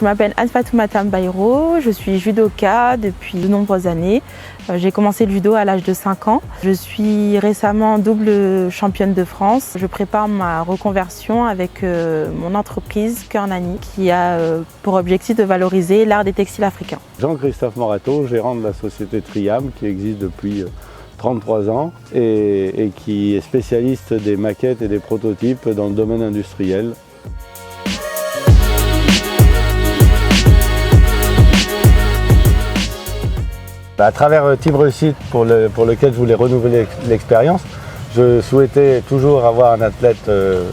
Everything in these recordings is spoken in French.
Je m'appelle Anne-Fatoumata Mbaïro, je suis judoka depuis de nombreuses années. J'ai commencé le judo à l'âge de 5 ans. Je suis récemment double championne de France. Je prépare ma reconversion avec mon entreprise Cœur Nani qui a pour objectif de valoriser l'art des textiles africains. Jean-Christophe Morato, gérant de la société Triam qui existe depuis 33 ans et qui est spécialiste des maquettes et des prototypes dans le domaine industriel. À travers Team Réussite pour lequel je voulais renouveler l'expérience, je souhaitais toujours avoir un athlète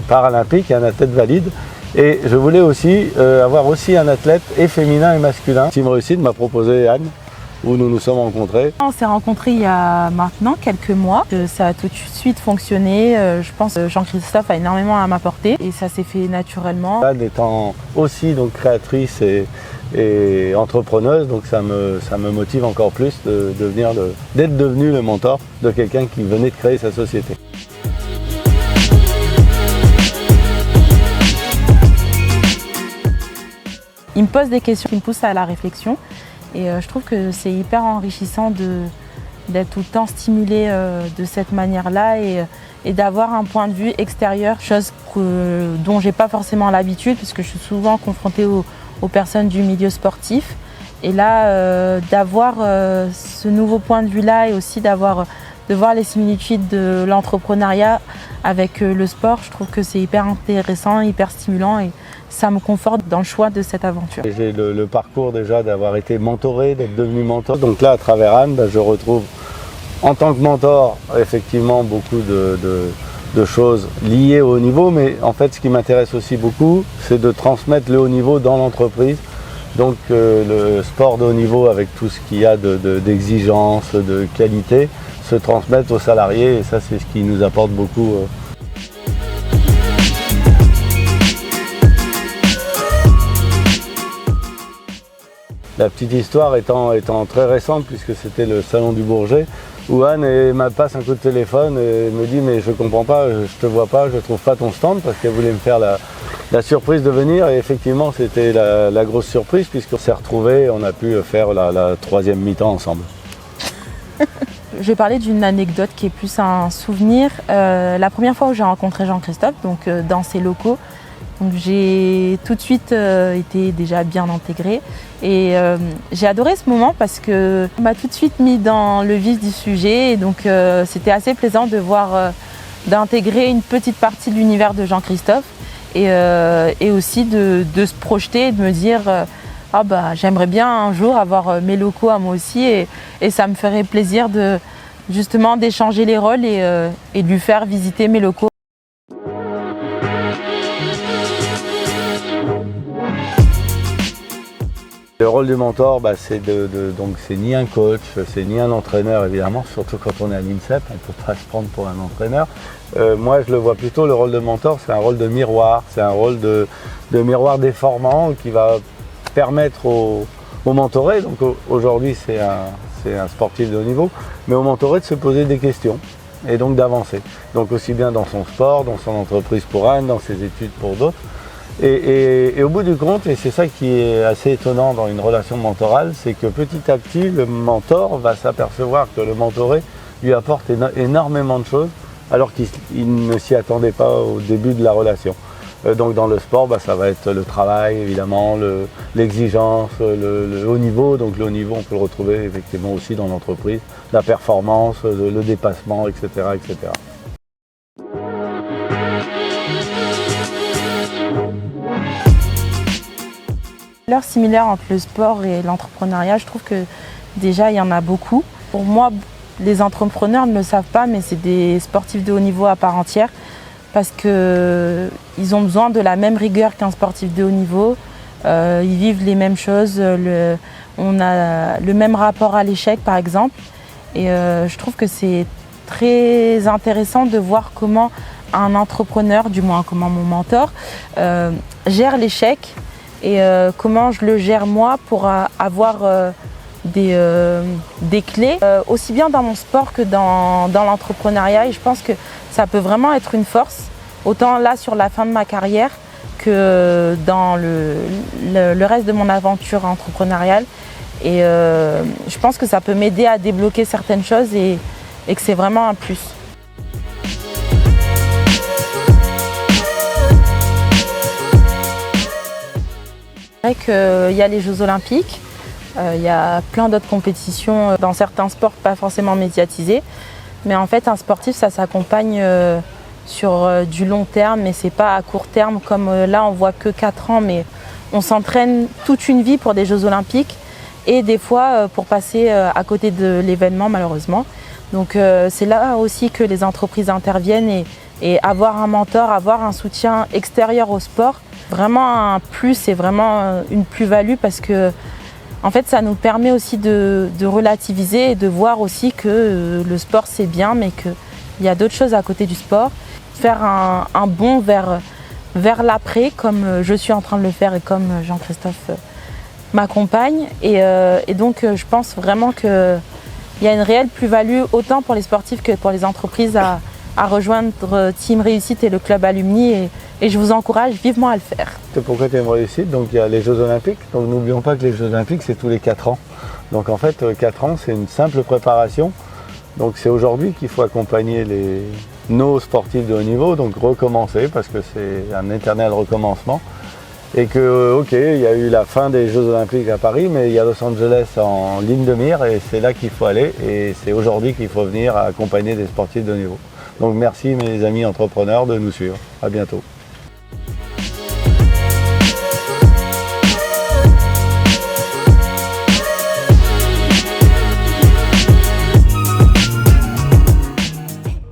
paralympique et un athlète valide. Et je voulais aussi avoir aussi un athlète et féminin et masculin. Team Réussite m'a proposé Anne, où nous nous sommes rencontrés. On s'est rencontrés il y a maintenant quelques mois. Ça a tout de suite fonctionné. Je pense que Jean-Christophe a énormément à m'apporter et ça s'est fait naturellement. Anne étant aussi donc créatrice et entrepreneuse, donc ça me motive encore plus d'être devenu le mentor de quelqu'un qui venait de créer sa société. Il me pose des questions qui me poussent à la réflexion et je trouve que c'est hyper enrichissant d'être tout le temps stimulé de cette manière-là et d'avoir un point de vue extérieur, chose dont je n'ai pas forcément l'habitude puisque je suis souvent confrontée aux personnes du milieu sportif. Et là, d'avoir ce nouveau point de vue-là et aussi de voir les similitudes de l'entrepreneuriat avec le sport, je trouve que c'est hyper intéressant, hyper stimulant et ça me conforte dans le choix de cette aventure. J'ai le parcours déjà d'avoir été mentoré, d'être devenu mentor. Donc là, à travers Anne, je retrouve en tant que mentor, effectivement, beaucoup de choses liées au haut niveau, mais en fait, ce qui m'intéresse aussi beaucoup, c'est de transmettre le haut niveau dans l'entreprise. Donc le sport de haut niveau avec tout ce qu'il y a d'exigence, de qualité, se transmettre aux salariés et ça, c'est ce qui nous apporte beaucoup. La petite histoire étant très récente puisque c'était le salon du Bourget où Anne me passe un coup de téléphone et me dit mais je comprends pas, je te vois pas, je trouve pas ton stand parce qu'elle voulait me faire la surprise de venir et effectivement c'était la grosse surprise puisqu'on s'est retrouvés et on a pu faire la troisième mi-temps ensemble. Je vais parler d'une anecdote qui est plus un souvenir. La première fois où j'ai rencontré Jean-Christophe, donc dans ses locaux, j'ai tout de suite été déjà bien intégrée et j'ai adoré ce moment parce qu'on m'a tout de suite mis dans le vif du sujet et donc c'était assez plaisant de voir, d'intégrer une petite partie de l'univers de Jean-Christophe et aussi de se projeter et de me dire ah bah j'aimerais bien un jour avoir mes locaux à moi aussi et ça me ferait plaisir justement d'échanger les rôles et de lui faire visiter mes locaux. Le rôle du mentor, c'est ni un coach, c'est ni un entraîneur évidemment, surtout quand on est à l'INSEP, on ne peut pas se prendre pour un entraîneur. Moi je le vois plutôt, le rôle de mentor, c'est un rôle de miroir, c'est un rôle de miroir déformant qui va permettre au mentoré, donc aujourd'hui c'est un sportif de haut niveau, mais au mentoré de se poser des questions et donc d'avancer. Donc aussi bien dans son sport, dans son entreprise pour Anne, dans ses études pour d'autres. Et au bout du compte, et c'est ça qui est assez étonnant dans une relation mentorale, c'est que petit à petit, le mentor va s'apercevoir que le mentoré lui apporte énormément de choses, alors qu'il ne s'y attendait pas au début de la relation. Donc dans le sport, ça va être le travail, évidemment, l'exigence, le haut niveau. Donc le haut niveau, on peut le retrouver effectivement aussi dans l'entreprise, la performance, le dépassement, etc., etc. L'heure similaire entre le sport et l'entrepreneuriat, je trouve que déjà il y en a beaucoup. Pour moi, les entrepreneurs ne le savent pas, mais c'est des sportifs de haut niveau à part entière parce qu'ils ont besoin de la même rigueur qu'un sportif de haut niveau. Ils vivent les mêmes choses, on a le même rapport à l'échec par exemple. Et je trouve que c'est très intéressant de voir comment un entrepreneur, du moins comment mon mentor, gère l'échec. Et comment je le gère moi pour avoir des clés, aussi bien dans mon sport que dans l'entrepreneuriat. Et je pense que ça peut vraiment être une force, autant là sur la fin de ma carrière, que dans le reste de mon aventure entrepreneuriale. Et je pense que ça peut m'aider à débloquer certaines choses et que c'est vraiment un plus. C'est vrai qu'il y a les Jeux Olympiques, il y a plein d'autres compétitions dans certains sports pas forcément médiatisés. Mais en fait, un sportif, ça s'accompagne sur du long terme, mais c'est pas à court terme comme là, on voit que 4 ans, mais on s'entraîne toute une vie pour des Jeux Olympiques et des fois pour passer à côté de l'événement, malheureusement. Donc c'est là aussi que les entreprises interviennent et avoir un mentor, avoir un soutien extérieur au sport, vraiment un plus et vraiment une plus-value parce que en fait, ça nous permet aussi de relativiser et de voir aussi que le sport c'est bien, mais qu'il y a d'autres choses à côté du sport. Faire un bond vers l'après, comme je suis en train de le faire et comme Jean-Christophe m'accompagne. Et donc, je pense vraiment qu'il y a une réelle plus-value, autant pour les sportifs que pour les entreprises, à rejoindre Team Réussite et le club Alumni. Et je vous encourage vivement à le faire. C'est pourquoi tu aimes Réussite. Donc il y a les Jeux Olympiques. Donc n'oublions pas que les Jeux Olympiques, c'est tous les 4 ans. Donc en fait, 4 ans, c'est une simple préparation. Donc c'est aujourd'hui qu'il faut accompagner nos sportifs de haut niveau, donc recommencer, parce que c'est un éternel recommencement. Et que, ok, il y a eu la fin des Jeux Olympiques à Paris, mais il y a Los Angeles en ligne de mire, et c'est là qu'il faut aller. Et c'est aujourd'hui qu'il faut venir accompagner des sportifs de haut niveau. Donc merci mes amis entrepreneurs de nous suivre. À bientôt.